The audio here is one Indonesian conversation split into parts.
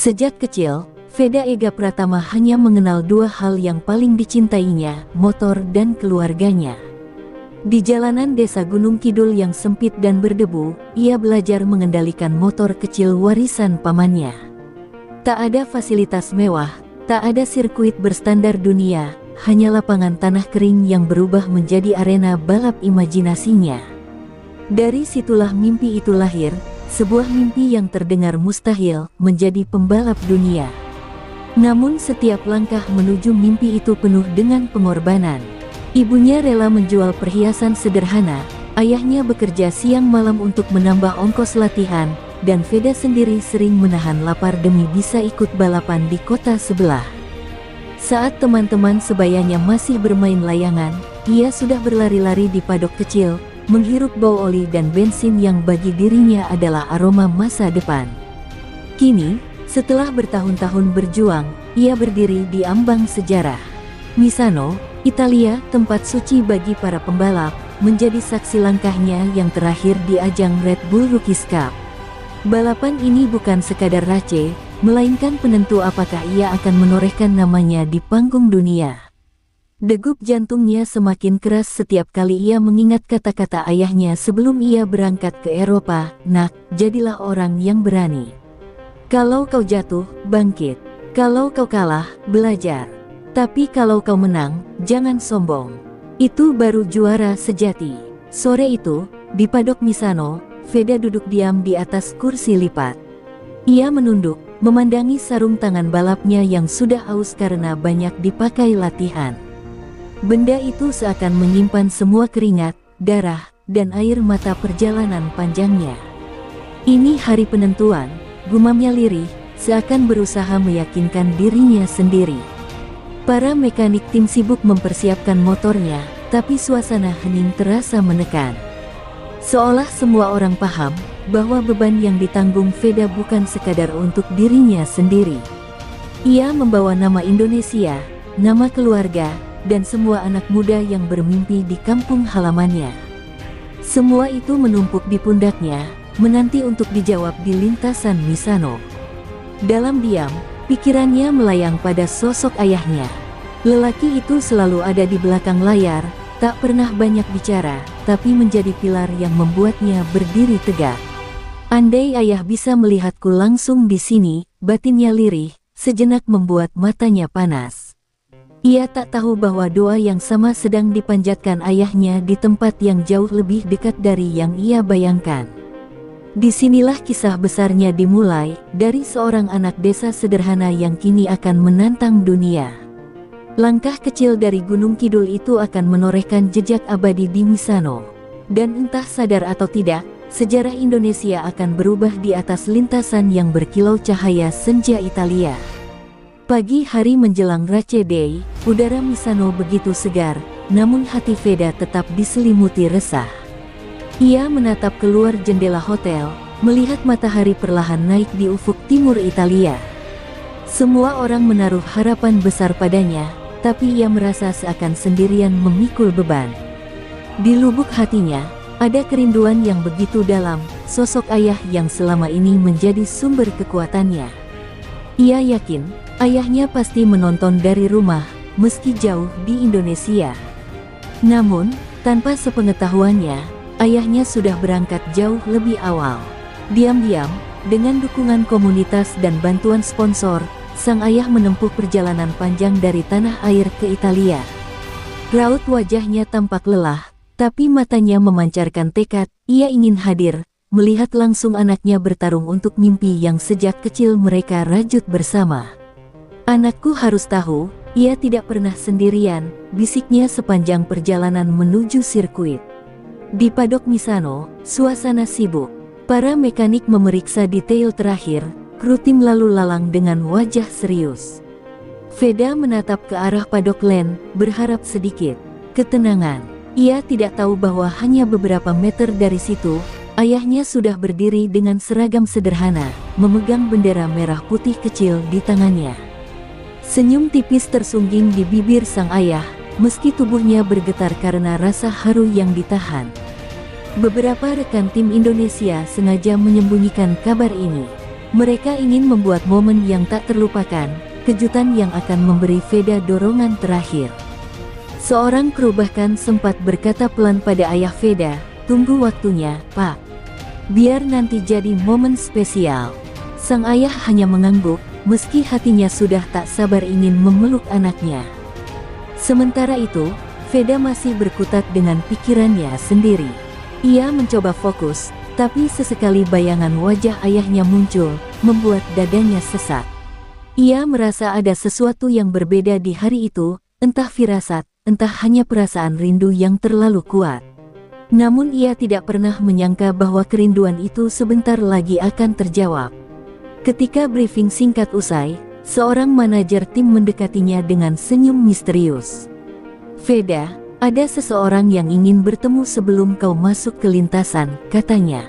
Sejak kecil, Veda Ega Pratama hanya mengenal dua hal yang paling dicintainya, motor dan keluarganya. Di jalanan desa Gunung Kidul yang sempit dan berdebu, ia belajar mengendalikan motor kecil warisan pamannya. Tak ada fasilitas mewah, tak ada sirkuit berstandar dunia, hanya lapangan tanah kering yang berubah menjadi arena balap imajinasinya. Dari situlah mimpi itu lahir, sebuah mimpi yang terdengar mustahil, menjadi pembalap dunia. Namun setiap langkah menuju mimpi itu penuh dengan pengorbanan. Ibunya rela menjual perhiasan sederhana, ayahnya bekerja siang malam untuk menambah ongkos latihan, dan Veda sendiri sering menahan lapar demi bisa ikut balapan di kota sebelah. Saat teman-teman sebayanya masih bermain layangan, ia sudah berlari-lari di padok kecil, menghirup bau oli dan bensin yang bagi dirinya adalah aroma masa depan. Kini, setelah bertahun-tahun berjuang, ia berdiri di ambang sejarah. Misano, Italia, tempat suci bagi para pembalap, menjadi saksi langkahnya yang terakhir di ajang Red Bull Rookies Cup. Balapan ini bukan sekadar race, melainkan penentu apakah ia akan menorehkan namanya di panggung dunia. Degup jantungnya semakin keras setiap kali ia mengingat kata-kata ayahnya sebelum ia berangkat ke Eropa, "Nak, jadilah orang yang berani. Kalau kau jatuh, bangkit. Kalau kau kalah, belajar. Tapi kalau kau menang, jangan sombong. Itu baru juara sejati." Sore itu, di padok Misano, Veda duduk diam di atas kursi lipat. Ia menunduk, memandangi sarung tangan balapnya yang sudah aus karena banyak dipakai latihan. Benda itu seakan menyimpan semua keringat, darah, dan air mata perjalanan panjangnya. Ini hari penentuan, gumamnya lirih, seakan berusaha meyakinkan dirinya sendiri. Para mekanik tim sibuk mempersiapkan motornya, tapi suasana hening terasa menekan. Seolah semua orang paham bahwa beban yang ditanggung Veda bukan sekadar untuk dirinya sendiri. Ia membawa nama Indonesia, nama keluarga, dan semua anak muda yang bermimpi di kampung halamannya. Semua itu menumpuk di pundaknya, menanti untuk dijawab di lintasan Misano. Dalam diam, pikirannya melayang pada sosok ayahnya. Lelaki itu selalu ada di belakang layar, tak pernah banyak bicara, tapi menjadi pilar yang membuatnya berdiri tegak. "Andai ayah bisa melihatku langsung di sini," batinnya lirih, sejenak membuat matanya panas. Ia tak tahu bahwa doa yang sama sedang dipanjatkan ayahnya di tempat yang jauh lebih dekat dari yang ia bayangkan. Disinilah kisah besarnya dimulai, dari seorang anak desa sederhana yang kini akan menantang dunia. Langkah kecil dari Gunung Kidul itu akan menorehkan jejak abadi di Misano. Dan entah sadar atau tidak, sejarah Indonesia akan berubah di atas lintasan yang berkilau cahaya senja Italia. Pagi hari menjelang Race Day, udara Misano begitu segar, namun hati Veda tetap diselimuti resah. Ia menatap keluar jendela hotel, melihat matahari perlahan naik di ufuk timur Italia. Semua orang menaruh harapan besar padanya, tapi ia merasa seakan sendirian memikul beban. Di lubuk hatinya, ada kerinduan yang begitu dalam, sosok ayah yang selama ini menjadi sumber kekuatannya. Ia yakin ayahnya pasti menonton dari rumah, meski jauh di Indonesia. Namun, tanpa sepengetahuannya, ayahnya sudah berangkat jauh lebih awal. Diam-diam, dengan dukungan komunitas dan bantuan sponsor, sang ayah menempuh perjalanan panjang dari tanah air ke Italia. Raut wajahnya tampak lelah, tapi matanya memancarkan tekad. Ia ingin hadir, melihat langsung anaknya bertarung untuk mimpi yang sejak kecil mereka rajut bersama. "Anakku harus tahu, ia tidak pernah sendirian," bisiknya sepanjang perjalanan menuju sirkuit. Di padok Misano, suasana sibuk. Para mekanik memeriksa detail terakhir, kru tim lalu lalang dengan wajah serius. Veda menatap ke arah padok Len, berharap sedikit ketenangan. Ia tidak tahu bahwa hanya beberapa meter dari situ, ayahnya sudah berdiri dengan seragam sederhana, memegang bendera merah putih kecil di tangannya. Senyum tipis tersungging di bibir sang ayah, meski tubuhnya bergetar karena rasa haru yang ditahan. Beberapa rekan tim Indonesia sengaja menyembunyikan kabar ini. Mereka ingin membuat momen yang tak terlupakan, kejutan yang akan memberi Veda dorongan terakhir. Seorang kru bahkan sempat berkata pelan pada ayah Veda, "Tunggu waktunya, Pak. Biar nanti jadi momen spesial." Sang ayah hanya mengangguk, meski hatinya sudah tak sabar ingin memeluk anaknya. Sementara itu, Veda masih berkutat dengan pikirannya sendiri. Ia mencoba fokus, tapi sesekali bayangan wajah ayahnya muncul, membuat dadanya sesak. Ia merasa ada sesuatu yang berbeda di hari itu, entah firasat, entah hanya perasaan rindu yang terlalu kuat. Namun ia tidak pernah menyangka bahwa kerinduan itu sebentar lagi akan terjawab. Ketika briefing singkat usai, seorang manajer tim mendekatinya dengan senyum misterius. "Veda, ada seseorang yang ingin bertemu sebelum kau masuk ke lintasan," katanya.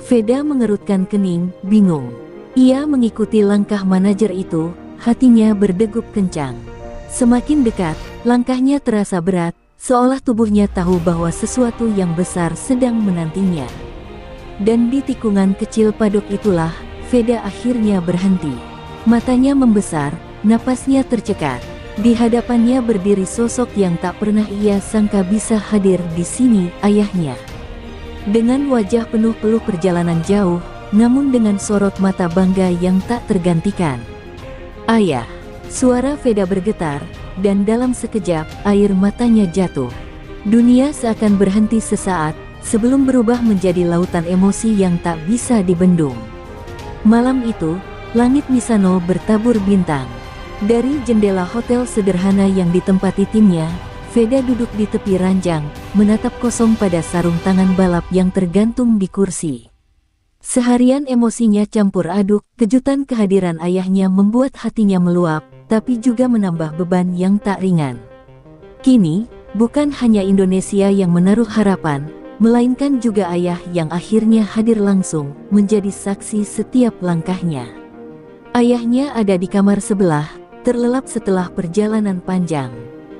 Veda mengerutkan kening, bingung. Ia mengikuti langkah manajer itu, hatinya berdegup kencang. Semakin dekat, langkahnya terasa berat, seolah tubuhnya tahu bahwa sesuatu yang besar sedang menantinya. Dan di tikungan kecil padok itulah, Veda akhirnya berhenti. Matanya membesar, napasnya tercekat. Di hadapannya berdiri sosok yang tak pernah ia sangka bisa hadir di sini, ayahnya. Dengan wajah penuh peluh perjalanan jauh, namun dengan sorot mata bangga yang tak tergantikan. "Ayah!" Suara Veda bergetar, dan dalam sekejap, air matanya jatuh. Dunia seakan berhenti sesaat, sebelum berubah menjadi lautan emosi yang tak bisa dibendung. Malam itu, langit Misano bertabur bintang. Dari jendela hotel sederhana yang ditempati timnya, Veda duduk di tepi ranjang, menatap kosong pada sarung tangan balap yang tergantung di kursi. Seharian emosinya campur aduk, kejutan kehadiran ayahnya membuat hatinya meluap, tapi juga menambah beban yang tak ringan. Kini, bukan hanya Indonesia yang menaruh harapan, melainkan juga ayah yang akhirnya hadir langsung, menjadi saksi setiap langkahnya. Ayahnya ada di kamar sebelah, terlelap setelah perjalanan panjang.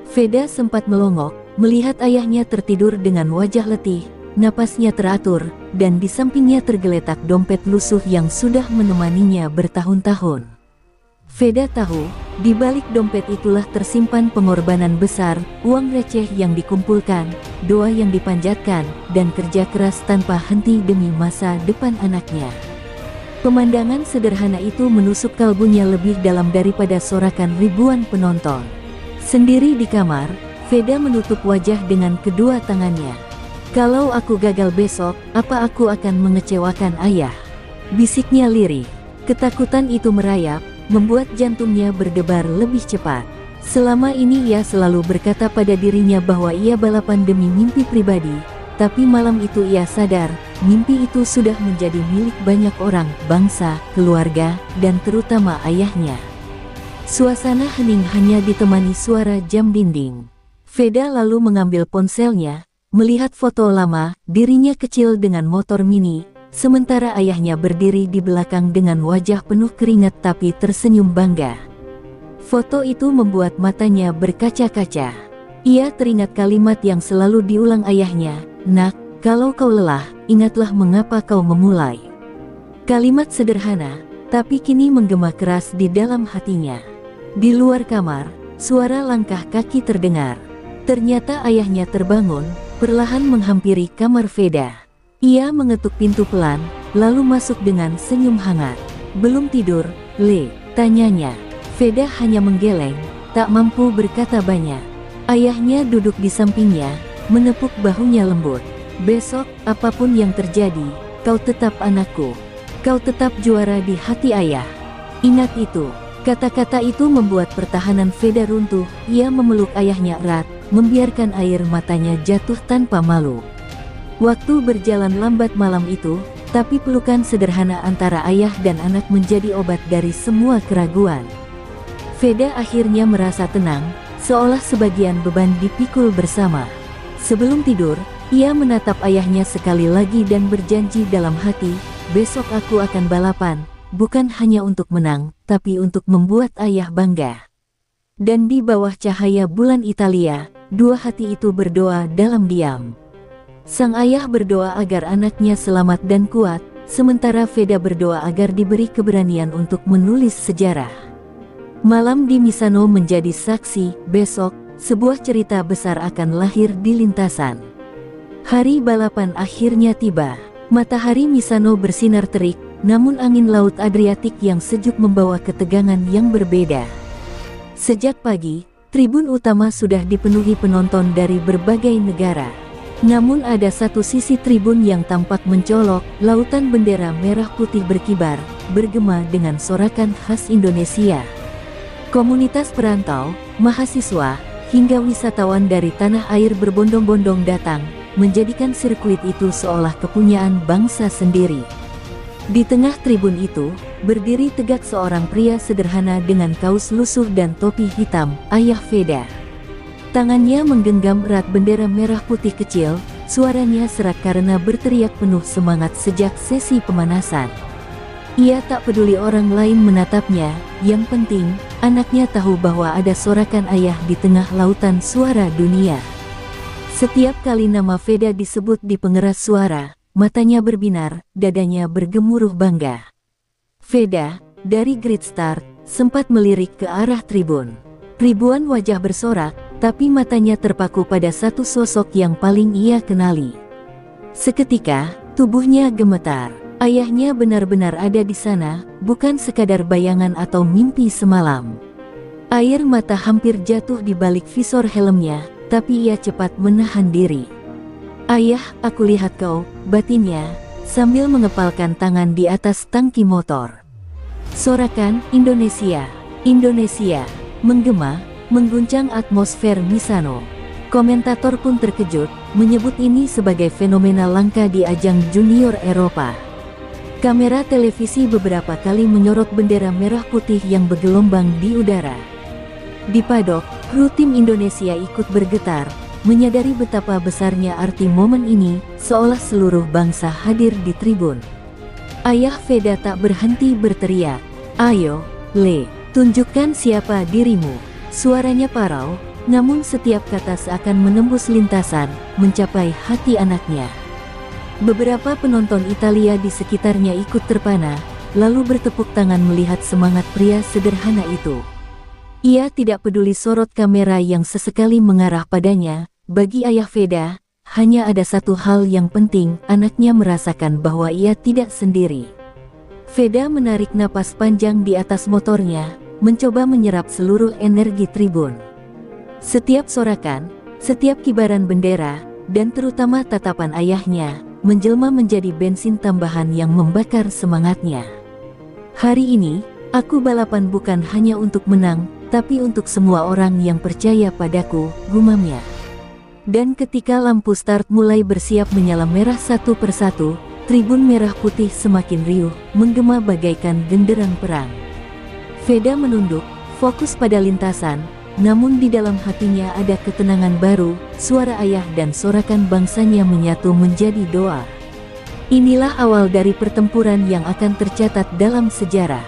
Veda sempat melongok, melihat ayahnya tertidur dengan wajah letih, napasnya teratur, dan di sampingnya tergeletak dompet lusuh yang sudah menemaninya bertahun-tahun. Veda tahu, di balik dompet itulah tersimpan pengorbanan besar, uang receh yang dikumpulkan, doa yang dipanjatkan, dan kerja keras tanpa henti demi masa depan anaknya. Pemandangan sederhana itu menusuk kalbunya lebih dalam daripada sorakan ribuan penonton. Sendiri di kamar, Veda menutup wajah dengan kedua tangannya. "Kalau aku gagal besok, apa aku akan mengecewakan ayah?" bisiknya lirih. Ketakutan itu merayap, membuat jantungnya berdebar lebih cepat. Selama ini ia selalu berkata pada dirinya bahwa ia balapan demi mimpi pribadi, tapi malam itu ia sadar, mimpi itu sudah menjadi milik banyak orang, bangsa, keluarga, dan terutama ayahnya. Suasana hening hanya ditemani suara jam dinding. Veda lalu mengambil ponselnya, melihat foto lama, dirinya kecil dengan motor mini, sementara ayahnya berdiri di belakang dengan wajah penuh keringat tapi tersenyum bangga. Foto itu membuat matanya berkaca-kaca. Ia teringat kalimat yang selalu diulang ayahnya, "Nak, kalau kau lelah, ingatlah mengapa kau memulai." Kalimat sederhana, tapi kini menggema keras di dalam hatinya. Di luar kamar, suara langkah kaki terdengar. Ternyata ayahnya terbangun, perlahan menghampiri kamar Veda. Ia mengetuk pintu pelan, lalu masuk dengan senyum hangat. "Belum tidur, Le?" tanyanya. Veda hanya menggeleng, tak mampu berkata banyak. Ayahnya duduk di sampingnya, menepuk bahunya lembut. "Besok, apapun yang terjadi, kau tetap anakku. Kau tetap juara di hati ayah. Ingat itu." Kata-kata itu membuat pertahanan Veda runtuh. Ia memeluk ayahnya erat, membiarkan air matanya jatuh tanpa malu. Waktu berjalan lambat malam itu, tapi pelukan sederhana antara ayah dan anak menjadi obat dari semua keraguan. Veda akhirnya merasa tenang, seolah sebagian beban dipikul bersama. Sebelum tidur, ia menatap ayahnya sekali lagi dan berjanji dalam hati, "Besok aku akan balapan, bukan hanya untuk menang, tapi untuk membuat ayah bangga." Dan di bawah cahaya bulan Italia, dua hati itu berdoa dalam diam. Sang ayah berdoa agar anaknya selamat dan kuat, sementara Veda berdoa agar diberi keberanian untuk menulis sejarah. Malam di Misano menjadi saksi, besok, sebuah cerita besar akan lahir di lintasan. Hari balapan akhirnya tiba. Matahari Misano bersinar terik, namun angin laut Adriatik yang sejuk membawa ketegangan yang berbeda. Sejak pagi, tribun utama sudah dipenuhi penonton dari berbagai negara. Namun ada satu sisi tribun yang tampak mencolok, lautan bendera merah putih berkibar, bergema dengan sorakan khas Indonesia. Komunitas perantau, mahasiswa, hingga wisatawan dari tanah air berbondong-bondong datang, menjadikan sirkuit itu seolah kepunyaan bangsa sendiri. Di tengah tribun itu, berdiri tegak seorang pria sederhana dengan kaos lusuh dan topi hitam, Ayah Veda. Tangannya menggenggam erat bendera merah putih kecil, suaranya serak karena berteriak penuh semangat sejak sesi pemanasan. Ia tak peduli orang lain menatapnya, yang penting, anaknya tahu bahwa ada sorakan ayah di tengah lautan suara dunia. Setiap kali nama Veda disebut di pengeras suara, matanya berbinar, dadanya bergemuruh bangga. Veda, dari Great Start, sempat melirik ke arah tribun. Ribuan wajah bersorak, tapi matanya terpaku pada satu sosok yang paling ia kenali. Seketika, tubuhnya gemetar. Ayahnya benar-benar ada di sana, bukan sekadar bayangan atau mimpi semalam. Air mata hampir jatuh di balik visor helmnya, tapi ia cepat menahan diri. "Ayah, aku lihat kau," batinnya, sambil mengepalkan tangan di atas tangki motor. Sorakan Indonesia, Indonesia, menggema, mengguncang atmosfer Misano. Komentator pun terkejut, menyebut ini sebagai fenomena langka di ajang junior Eropa. Kamera televisi beberapa kali menyorot bendera merah putih yang bergelombang di udara. Di padok, kru tim Indonesia ikut bergetar, menyadari betapa besarnya arti momen ini, seolah seluruh bangsa hadir di tribun. Ayah Veda tak berhenti berteriak, "Ayo, Le, tunjukkan siapa dirimu." Suaranya parau, namun setiap kata seakan menembus lintasan, mencapai hati anaknya. Beberapa penonton Italia di sekitarnya ikut terpana, lalu bertepuk tangan melihat semangat pria sederhana itu. Ia tidak peduli sorot kamera yang sesekali mengarah padanya. Bagi Ayah Veda, hanya ada satu hal yang penting, anaknya merasakan bahwa ia tidak sendiri. Veda menarik napas panjang di atas motornya, mencoba menyerap seluruh energi tribun. Setiap sorakan, setiap kibaran bendera, dan terutama tatapan ayahnya, menjelma menjadi bensin tambahan yang membakar semangatnya. "Hari ini, aku balapan bukan hanya untuk menang, tapi untuk semua orang yang percaya padaku," gumamnya. Dan ketika lampu start mulai bersiap menyala merah satu persatu, tribun merah putih semakin riuh, menggema bagaikan genderang perang. Veda menunduk, fokus pada lintasan, namun di dalam hatinya ada ketenangan baru, suara ayah dan sorakan bangsanya menyatu menjadi doa. Inilah awal dari pertempuran yang akan tercatat dalam sejarah.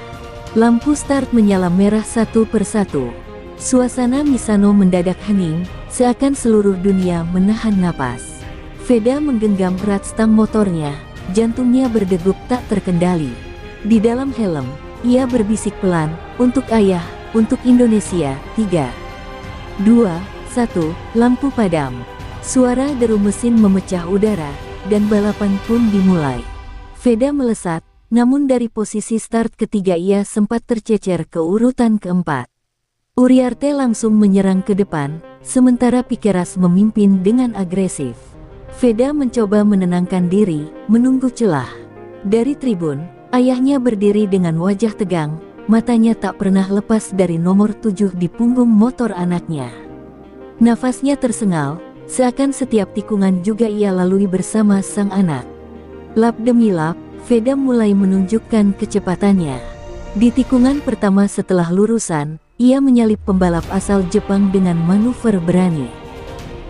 Lampu start menyala merah satu persatu. Suasana Misano mendadak hening, seakan seluruh dunia menahan napas. Veda menggenggam erat stang motornya, jantungnya berdegup tak terkendali. Di dalam helm, ia berbisik pelan, "Untuk ayah, untuk Indonesia." 3, 2, 1, lampu padam. Suara deru mesin memecah udara, dan balapan pun dimulai. Veda melesat, namun dari posisi start ketiga ia sempat tercecer ke urutan keempat. Uriarte langsung menyerang ke depan, sementara Piqueras memimpin dengan agresif. Veda mencoba menenangkan diri, menunggu celah. Dari tribun, ayahnya berdiri dengan wajah tegang, matanya tak pernah lepas dari nomor 7 di punggung motor anaknya. Nafasnya tersengal, seakan setiap tikungan juga ia lalui bersama sang anak. Lap demi lap, Veda mulai menunjukkan kecepatannya. Di tikungan pertama setelah lurusan, ia menyalip pembalap asal Jepang dengan manuver berani.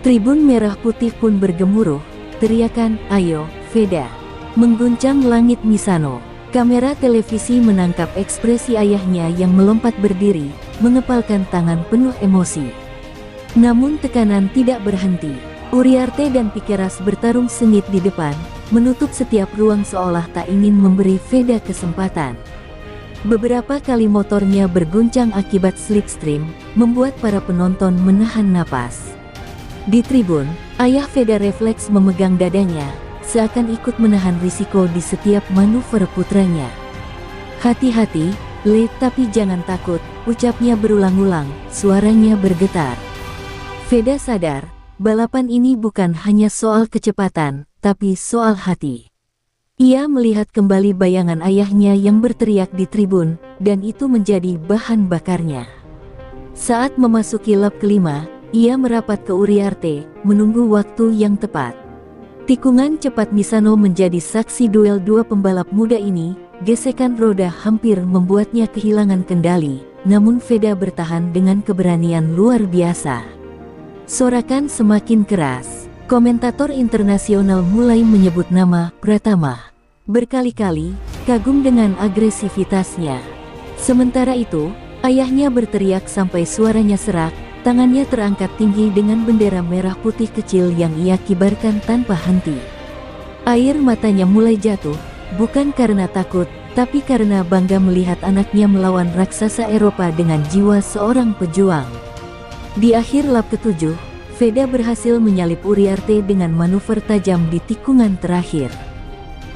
Tribun merah putih pun bergemuruh, teriakan "Ayo, Veda!" mengguncang langit Misano. Kamera televisi menangkap ekspresi ayahnya yang melompat berdiri, mengepalkan tangan penuh emosi. Namun tekanan tidak berhenti. Uriarte dan Piqueras bertarung sengit di depan, menutup setiap ruang seolah tak ingin memberi Veda kesempatan. Beberapa kali motornya berguncang akibat slipstream, membuat para penonton menahan napas. Di tribun, ayah Veda refleks memegang dadanya, seakan ikut menahan risiko di setiap manuver putranya. "Hati-hati, Le, tapi jangan takut," ucapnya berulang-ulang, suaranya bergetar. Veda sadar, balapan ini bukan hanya soal kecepatan, tapi soal hati. Ia melihat kembali bayangan ayahnya yang berteriak di tribun, dan itu menjadi bahan bakarnya. Saat memasuki lap kelima, ia merapat ke Uriarte, menunggu waktu yang tepat. Tikungan cepat Misano menjadi saksi duel dua pembalap muda ini. Gesekan roda hampir membuatnya kehilangan kendali, namun Veda bertahan dengan keberanian luar biasa. Sorakan semakin keras. Komentator internasional mulai menyebut nama Pratama berkali-kali, kagum dengan agresivitasnya. Sementara itu, ayahnya berteriak sampai suaranya serak, tangannya terangkat tinggi dengan bendera merah putih kecil yang ia kibarkan tanpa henti. Air matanya mulai jatuh, bukan karena takut, tapi karena bangga melihat anaknya melawan raksasa Eropa dengan jiwa seorang pejuang. Di akhir lap ketujuh, Veda berhasil menyalip Uriarte dengan manuver tajam di tikungan terakhir.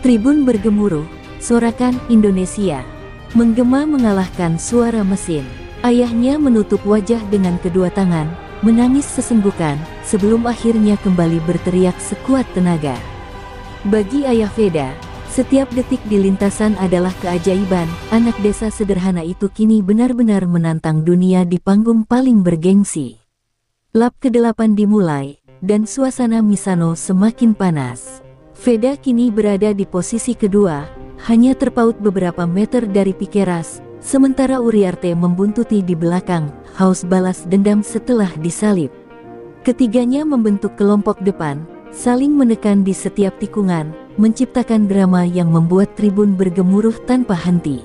Tribun bergemuruh, sorakan Indonesia menggema mengalahkan suara mesin. Ayahnya menutup wajah dengan kedua tangan, menangis sesenggukan, sebelum akhirnya kembali berteriak sekuat tenaga. Bagi ayah Veda, setiap detik di lintasan adalah keajaiban. Anak desa sederhana itu kini benar-benar menantang dunia di panggung paling bergengsi. Lap ke-8 dimulai, dan suasana Misano semakin panas. Veda kini berada di posisi kedua, hanya terpaut beberapa meter dari Piqueras, sementara Uriarte membuntuti di belakang, haus balas dendam setelah disalip. Ketiganya membentuk kelompok depan, saling menekan di setiap tikungan, menciptakan drama yang membuat tribun bergemuruh tanpa henti.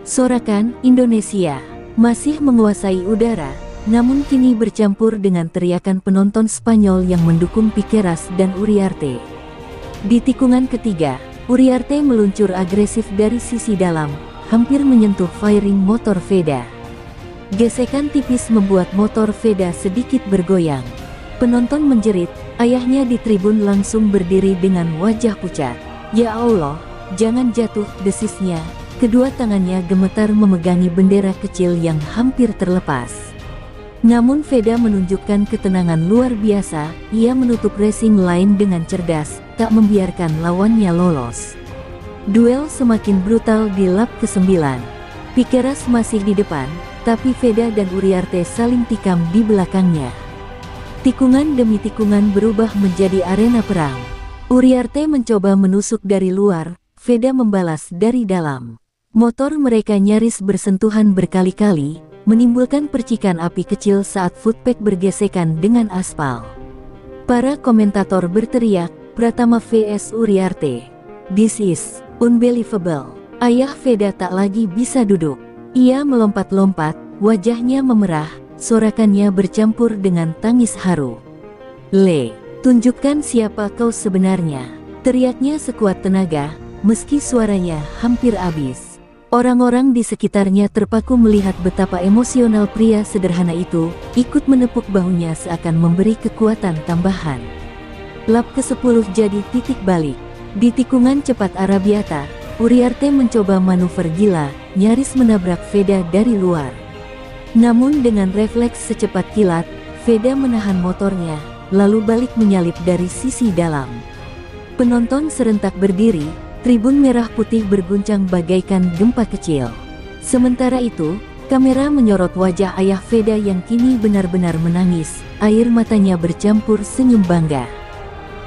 Sorakan Indonesia masih menguasai udara, namun kini bercampur dengan teriakan penonton Spanyol yang mendukung Piqueras dan Uriarte. Di tikungan ketiga, Uriarte meluncur agresif dari sisi dalam, hampir menyentuh fairing motor Veda. Gesekan tipis membuat motor Veda sedikit bergoyang. Penonton menjerit, ayahnya di tribun langsung berdiri dengan wajah pucat. "Ya Allah, jangan jatuh," desisnya. Kedua tangannya gemetar memegangi bendera kecil yang hampir terlepas. Namun Veda menunjukkan ketenangan luar biasa, ia menutup racing line dengan cerdas, tak membiarkan lawannya lolos. Duel semakin brutal di lap ke-9. Piqueras masih di depan, tapi Veda dan Uriarte saling tikam di belakangnya. Tikungan demi tikungan berubah menjadi arena perang. Uriarte mencoba menusuk dari luar, Veda membalas dari dalam. Motor mereka nyaris bersentuhan berkali-kali, menimbulkan percikan api kecil saat footpath bergesekan dengan aspal. Para komentator berteriak, "Pratama vs Uriarte. This is unbelievable." Ayah Veda tak lagi bisa duduk. Ia melompat-lompat, wajahnya memerah, sorakannya bercampur dengan tangis haru. "Le, tunjukkan siapa kau sebenarnya," teriaknya sekuat tenaga, meski suaranya hampir habis. Orang-orang di sekitarnya terpaku melihat betapa emosional pria sederhana itu, ikut menepuk bahunya seakan memberi kekuatan tambahan. Lap ke-10 jadi titik balik. Di tikungan cepat Arabiata, Uriarte mencoba manuver gila, nyaris menabrak Veda dari luar. Namun dengan refleks secepat kilat, Veda menahan motornya, lalu balik menyalip dari sisi dalam. Penonton serentak berdiri, tribun merah putih berguncang bagaikan gempa kecil. Sementara itu, kamera menyorot wajah ayah Veda yang kini benar-benar menangis, air matanya bercampur senyum bangga.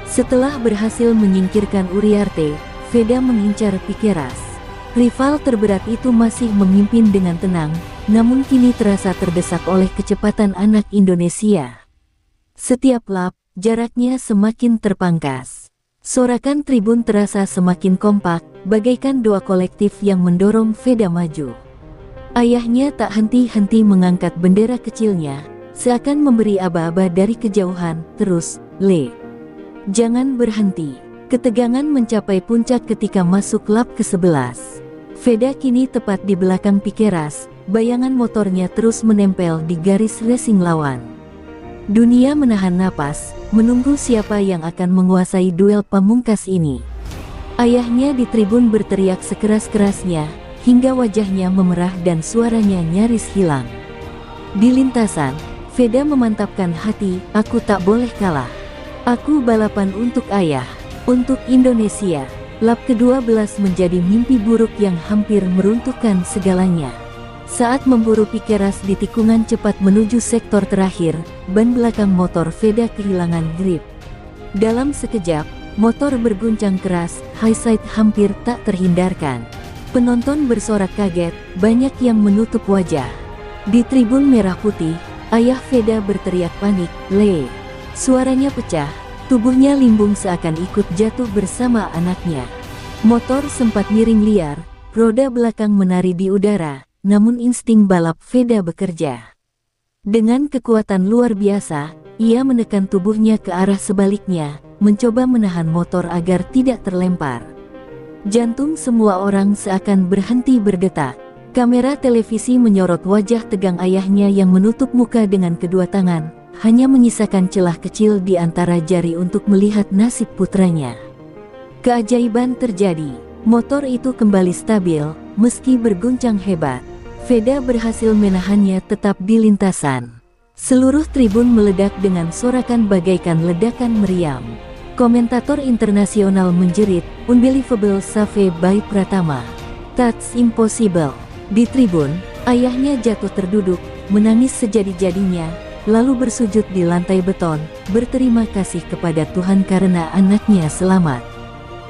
Setelah berhasil menyingkirkan Uriarte, Veda mengincar Piqueras. Rival terberat itu masih memimpin dengan tenang, namun kini terasa terdesak oleh kecepatan anak Indonesia. Setiap lap, jaraknya semakin terpangkas. Sorakan tribun terasa semakin kompak, bagaikan doa kolektif yang mendorong Veda maju. Ayahnya tak henti-henti mengangkat bendera kecilnya, seakan memberi aba-aba dari kejauhan. "Terus, Le. Jangan berhenti. Ketegangan mencapai puncak ketika masuk lap ke-11. Veda kini tepat di belakang Piqueras, bayangan motornya terus menempel di garis racing lawan. Dunia menahan napas, menunggu siapa yang akan menguasai duel pamungkas ini. Ayahnya di tribun berteriak sekeras-kerasnya, hingga wajahnya memerah dan suaranya nyaris hilang. Di lintasan, Veda memantapkan hati, aku tak boleh kalah. Aku balapan untuk ayah. Untuk Indonesia, lap ke-12 menjadi mimpi buruk yang hampir meruntuhkan segalanya. Saat memburu Piqueras di tikungan cepat menuju sektor terakhir, ban belakang motor Veda kehilangan grip. Dalam sekejap, motor berguncang keras, highside hampir tak terhindarkan. Penonton bersorak kaget, banyak yang menutup wajah. Di tribun merah putih, ayah Veda berteriak panik, "Le!" Suaranya pecah. Tubuhnya limbung seakan ikut jatuh bersama anaknya. Motor sempat miring liar, roda belakang menari di udara, namun insting balap Veda bekerja. Dengan kekuatan luar biasa, ia menekan tubuhnya ke arah sebaliknya, mencoba menahan motor agar tidak terlempar. Jantung semua orang seakan berhenti berdetak. Kamera televisi menyorot wajah tegang ayahnya yang menutup muka dengan kedua tangan, hanya menyisakan celah kecil di antara jari untuk melihat nasib putranya. Keajaiban terjadi. Motor itu kembali stabil, meski berguncang hebat. Veda berhasil menahannya tetap di lintasan. Seluruh tribun meledak dengan sorakan bagaikan ledakan meriam. Komentator internasional menjerit, "Unbelievable save by Pratama. That's impossible." Di tribun, ayahnya jatuh terduduk, menangis sejadi-jadinya, lalu bersujud di lantai beton, berterima kasih kepada Tuhan karena anaknya selamat.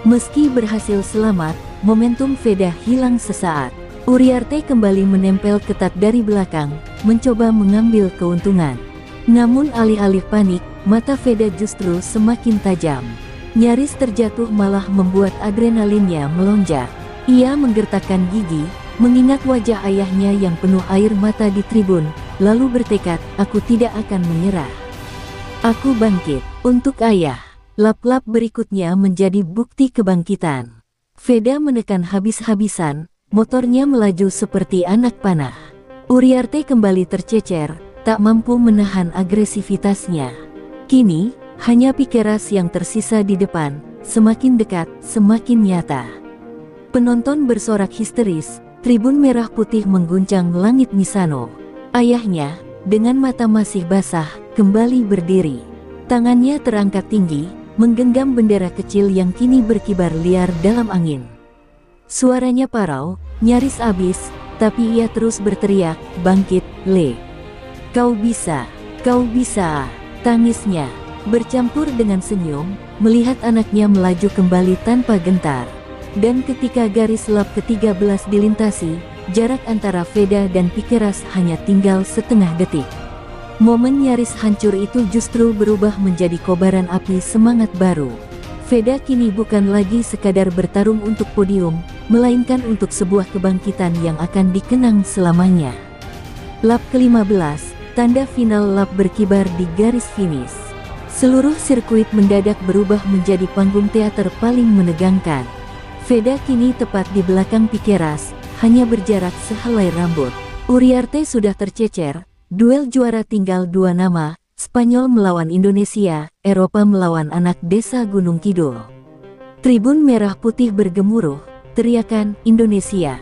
Meski berhasil selamat, momentum Veda hilang sesaat. Uriarte kembali menempel ketat dari belakang, mencoba mengambil keuntungan. Namun alih-alih panik, mata Veda justru semakin tajam. Nyaris terjatuh malah membuat adrenalinnya melonjak. Ia menggertakkan gigi, mengingat wajah ayahnya yang penuh air mata di tribun, lalu bertekad, aku tidak akan menyerah. Aku bangkit, untuk ayah. Lap-lap berikutnya menjadi bukti kebangkitan. Veda menekan habis-habisan, motornya melaju seperti anak panah. Uriarte kembali tercecer, tak mampu menahan agresivitasnya. Kini, hanya Piqueras yang tersisa di depan, semakin dekat, semakin nyata. Penonton bersorak histeris, tribun merah putih mengguncang langit Misano. Ayahnya, dengan mata masih basah, kembali berdiri. Tangannya terangkat tinggi, menggenggam bendera kecil yang kini berkibar liar dalam angin. Suaranya parau, nyaris abis, tapi ia terus berteriak, bangkit, Le. Kau bisa, kau bisa. Tangisnya, bercampur dengan senyum, melihat anaknya melaju kembali tanpa gentar. Dan ketika garis lap ke-13 dilintasi, jarak antara Veda dan Piqueras hanya tinggal setengah detik. Momen nyaris hancur itu justru berubah menjadi kobaran api semangat baru. Veda kini bukan lagi sekadar bertarung untuk podium, melainkan untuk sebuah kebangkitan yang akan dikenang selamanya. Lap ke-15, tanda final lap berkibar di garis finish. Seluruh sirkuit mendadak berubah menjadi panggung teater paling menegangkan. Veda kini tepat di belakang Piqueras, hanya berjarak sehelai rambut. Uriarte sudah tercecer, duel juara tinggal dua nama, Spanyol melawan Indonesia, Eropa melawan anak desa Gunung Kidul. Tribun merah putih bergemuruh, teriakan Indonesia,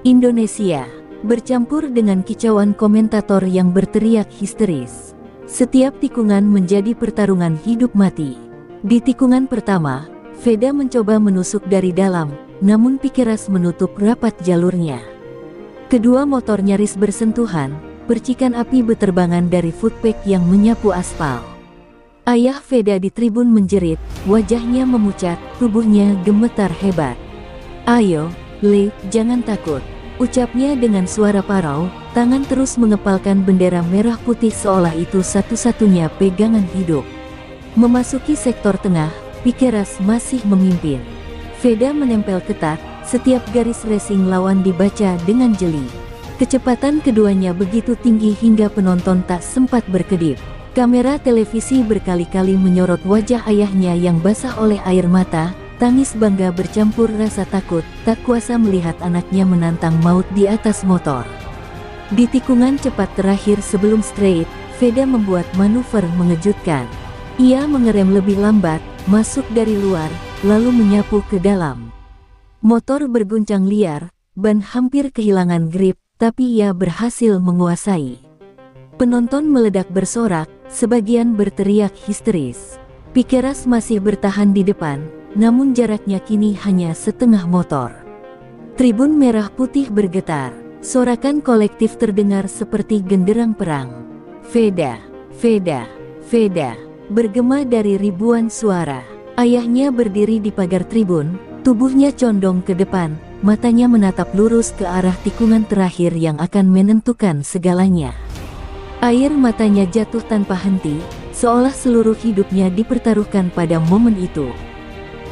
Indonesia, bercampur dengan kicauan komentator yang berteriak histeris. Setiap tikungan menjadi pertarungan hidup mati. Di tikungan pertama, Veda mencoba menusuk dari dalam, namun Piqueras menutup rapat jalurnya. Kedua motor nyaris bersentuhan, percikan api beterbangan dari footpack yang menyapu aspal. Ayah Veda di tribun menjerit, wajahnya memucat, tubuhnya gemetar hebat. Ayo, Le, jangan takut, ucapnya dengan suara parau, tangan terus mengepalkan bendera merah putih seolah itu satu-satunya pegangan hidup. Memasuki sektor tengah, Piqueras masih memimpin. Veda menempel ketat, setiap garis racing lawan dibaca dengan jeli. Kecepatan keduanya begitu tinggi hingga penonton tak sempat berkedip. Kamera televisi berkali-kali menyorot wajah ayahnya yang basah oleh air mata, tangis bangga bercampur rasa takut, tak kuasa melihat anaknya menantang maut di atas motor. Di tikungan cepat terakhir sebelum straight, Veda membuat manuver mengejutkan. Ia mengerem lebih lambat, masuk dari luar, lalu menyapu ke dalam. Motor berguncang liar, ban hampir kehilangan grip, tapi ia berhasil menguasai. Penonton meledak bersorak, sebagian berteriak histeris. Piqueras masih bertahan di depan, namun jaraknya kini hanya setengah motor. Tribun merah putih bergetar, sorakan kolektif terdengar seperti genderang perang. Veda, Veda, Veda, bergema dari ribuan suara. Ayahnya berdiri di pagar tribun, tubuhnya condong ke depan, matanya menatap lurus ke arah tikungan terakhir yang akan menentukan segalanya. Air matanya jatuh tanpa henti, seolah seluruh hidupnya dipertaruhkan pada momen itu.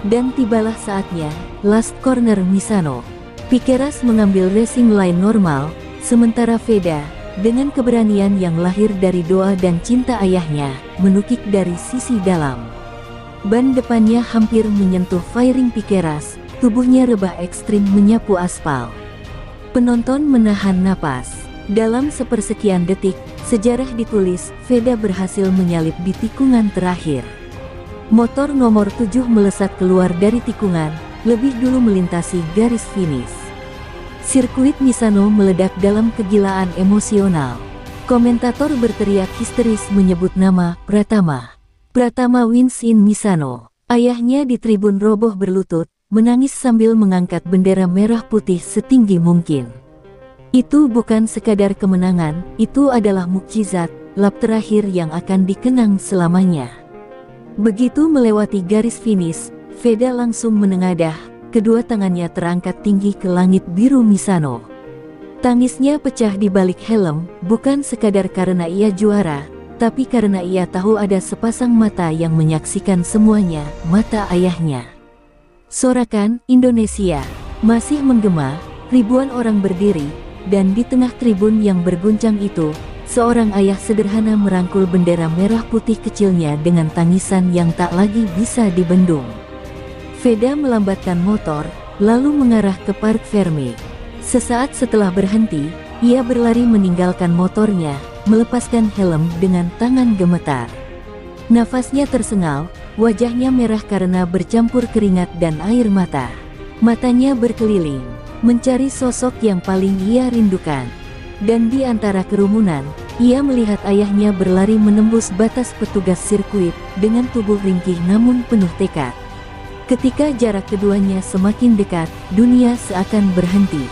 Dan tibalah saatnya, last corner Misano. Piqueras mengambil racing line normal, sementara Veda, dengan keberanian yang lahir dari doa dan cinta ayahnya, menukik dari sisi dalam. Ban depannya hampir menyentuh firing Piqueras, tubuhnya rebah ekstrim menyapu aspal. Penonton menahan napas. Dalam sepersekian detik, sejarah ditulis, Veda berhasil menyalip di tikungan terakhir. Motor nomor 7 melesat keluar dari tikungan, lebih dulu melintasi garis finish. Sirkuit Misano meledak dalam kegilaan emosional. Komentator berteriak histeris menyebut nama Pratama. Pratama wins in Misano. Ayahnya di tribun roboh berlutut, menangis sambil mengangkat bendera merah putih setinggi mungkin. Itu bukan sekadar kemenangan, itu adalah mukjizat, lap terakhir yang akan dikenang selamanya. Begitu melewati garis finish, Veda langsung menengadah, kedua tangannya terangkat tinggi ke langit biru Misano. Tangisnya pecah di balik helm, bukan sekadar karena ia juara, tapi karena ia tahu ada sepasang mata yang menyaksikan semuanya, mata ayahnya. Sorakan Indonesia masih menggema, ribuan orang berdiri, dan di tengah tribun yang berguncang itu, seorang ayah sederhana merangkul bendera merah putih kecilnya dengan tangisan yang tak lagi bisa dibendung. Veda melambatkan motor, lalu mengarah ke Parc Fermé. Sesaat setelah berhenti, ia berlari meninggalkan motornya, melepaskan helm dengan tangan gemetar. Nafasnya tersengal, wajahnya merah karena bercampur keringat dan air mata. Matanya berkeliling, mencari sosok yang paling ia rindukan. Dan di antara kerumunan, ia melihat ayahnya berlari menembus batas petugas sirkuit, dengan tubuh ringkih namun penuh tekad. Ketika jarak keduanya semakin dekat, dunia seakan berhenti.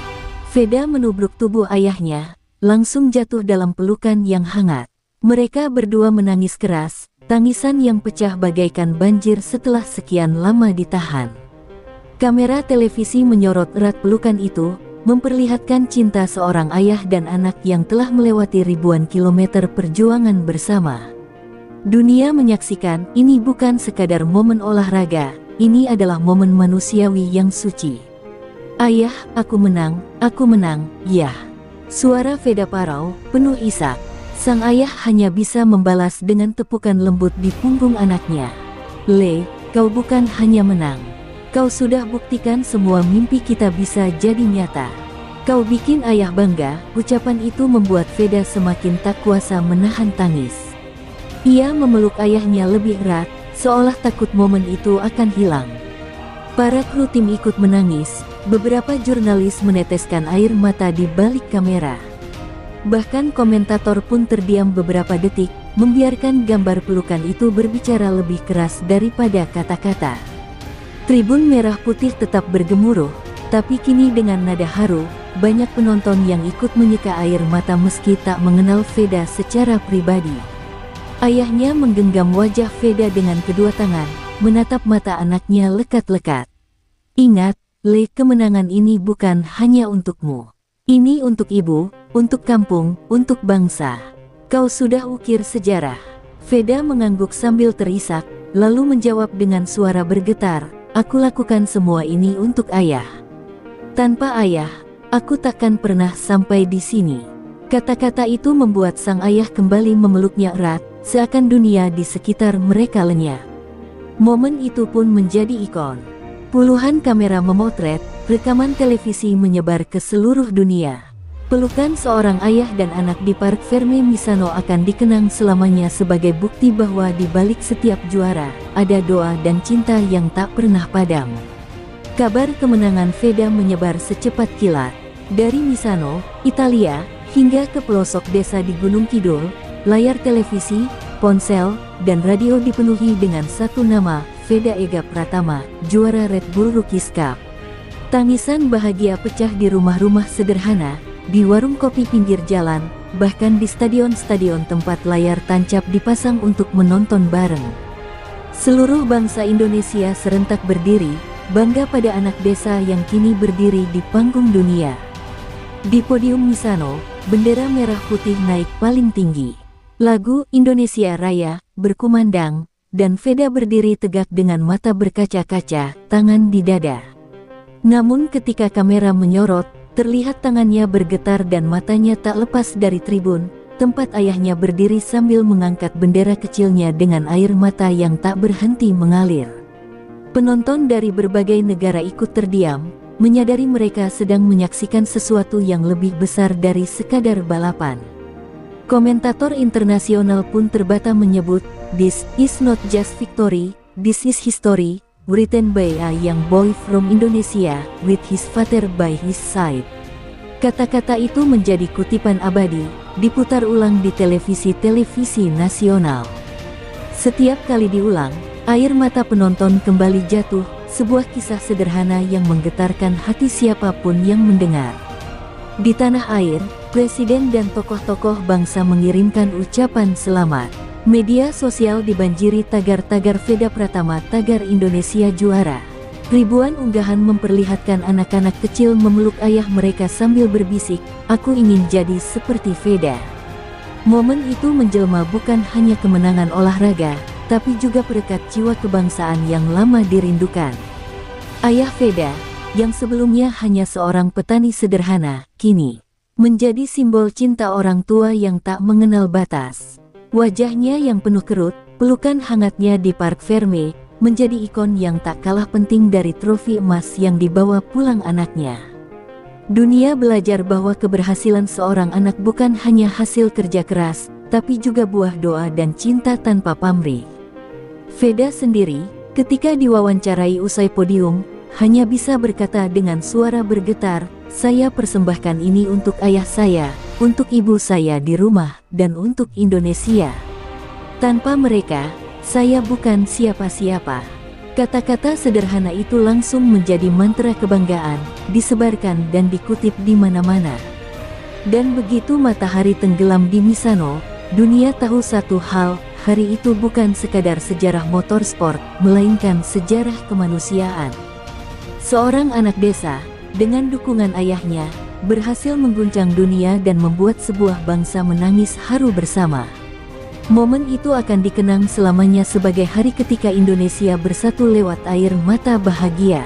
Veda menubruk tubuh ayahnya, langsung jatuh dalam pelukan yang hangat. Mereka berdua menangis keras, tangisan yang pecah bagaikan banjir setelah sekian lama ditahan. Kamera televisi menyorot erat pelukan itu, memperlihatkan cinta seorang ayah dan anak yang telah melewati ribuan kilometer perjuangan bersama. Dunia menyaksikan, ini bukan sekadar momen olahraga, ini adalah momen manusiawi yang suci. Ayah, aku menang, ya. Suara Veda parau, penuh isak. Sang ayah hanya bisa membalas dengan tepukan lembut di punggung anaknya. Le, kau bukan hanya menang. Kau sudah buktikan semua mimpi kita bisa jadi nyata. Kau bikin ayah bangga. Ucapan itu membuat Veda semakin tak kuasa menahan tangis. Ia memeluk ayahnya lebih erat, seolah takut momen itu akan hilang. Para kru tim ikut menangis, beberapa jurnalis meneteskan air mata di balik kamera. Bahkan komentator pun terdiam beberapa detik, membiarkan gambar pelukan itu berbicara lebih keras daripada kata-kata. Tribun merah putih tetap bergemuruh, tapi kini dengan nada haru, banyak penonton yang ikut menyeka air mata meski tak mengenal Veda secara pribadi. Ayahnya menggenggam wajah Veda dengan kedua tangan, menatap mata anaknya lekat-lekat. Ingat, Le, kemenangan ini bukan hanya untukmu. Ini untuk ibu, untuk kampung, untuk bangsa. Kau sudah ukir sejarah. Veda mengangguk sambil terisak, lalu menjawab dengan suara bergetar, aku lakukan semua ini untuk ayah. Tanpa ayah, aku takkan pernah sampai di sini. Kata-kata itu membuat sang ayah kembali memeluknya erat, seakan dunia di sekitar mereka lenyap. Momen itu pun menjadi ikon. Puluhan kamera memotret, rekaman televisi menyebar ke seluruh dunia. Pelukan seorang ayah dan anak di Parc Fermé Misano akan dikenang selamanya sebagai bukti bahwa di balik setiap juara, ada doa dan cinta yang tak pernah padam. Kabar kemenangan Veda menyebar secepat kilat. Dari Misano, Italia, hingga ke pelosok desa di Gunung Kidul, layar televisi, ponsel, dan radio dipenuhi dengan satu nama, Veda Ega Pratama, juara Red Bull Rookies Cup. Tangisan bahagia pecah di rumah-rumah sederhana, di warung kopi pinggir jalan, bahkan di stadion-stadion tempat layar tancap dipasang untuk menonton bareng. Seluruh bangsa Indonesia serentak berdiri, bangga pada anak desa yang kini berdiri di panggung dunia. Di podium Misano, bendera merah putih naik paling tinggi. Lagu Indonesia Raya berkumandang, dan Veda berdiri tegak dengan mata berkaca-kaca, tangan di dada. Namun ketika kamera menyorot, terlihat tangannya bergetar dan matanya tak lepas dari tribun, tempat ayahnya berdiri sambil mengangkat bendera kecilnya dengan air mata yang tak berhenti mengalir. Penonton dari berbagai negara ikut terdiam, menyadari mereka sedang menyaksikan sesuatu yang lebih besar dari sekadar balapan. Komentator internasional pun terbata menyebut, "This is not just victory, this is history, written by a young boy from Indonesia, with his father by his side." Kata-kata itu menjadi kutipan abadi, diputar ulang di televisi nasional. Setiap kali diulang, air mata penonton kembali jatuh, sebuah kisah sederhana yang menggetarkan hati siapapun yang mendengar. Di tanah air, presiden dan tokoh-tokoh bangsa mengirimkan ucapan selamat. Media sosial dibanjiri tagar-tagar Veda Pratama, tagar Indonesia juara. Ribuan unggahan memperlihatkan anak-anak kecil memeluk ayah mereka sambil berbisik, "Aku ingin jadi seperti Veda." Momen itu menjelma bukan hanya kemenangan olahraga, tapi juga perekat jiwa kebangsaan yang lama dirindukan. Ayah Veda, yang sebelumnya hanya seorang petani sederhana, kini menjadi simbol cinta orang tua yang tak mengenal batas. Wajahnya yang penuh kerut, pelukan hangatnya di Parc Fermé, menjadi ikon yang tak kalah penting dari trofi emas yang dibawa pulang anaknya. Dunia belajar bahwa keberhasilan seorang anak bukan hanya hasil kerja keras, tapi juga buah doa dan cinta tanpa pamrih. Veda sendiri, ketika diwawancarai usai podium, hanya bisa berkata dengan suara bergetar, "Saya persembahkan ini untuk ayah saya, untuk ibu saya di rumah, dan untuk Indonesia. Tanpa mereka, saya bukan siapa-siapa." Kata-kata sederhana itu langsung menjadi mantra kebanggaan, disebarkan dan dikutip di mana-mana. Dan begitu matahari tenggelam di Misano, dunia tahu satu hal, hari itu bukan sekadar sejarah motorsport, melainkan sejarah kemanusiaan. Seorang anak desa, dengan dukungan ayahnya, berhasil mengguncang dunia dan membuat sebuah bangsa menangis haru bersama. Momen itu akan dikenang selamanya sebagai hari ketika Indonesia bersatu lewat air mata bahagia.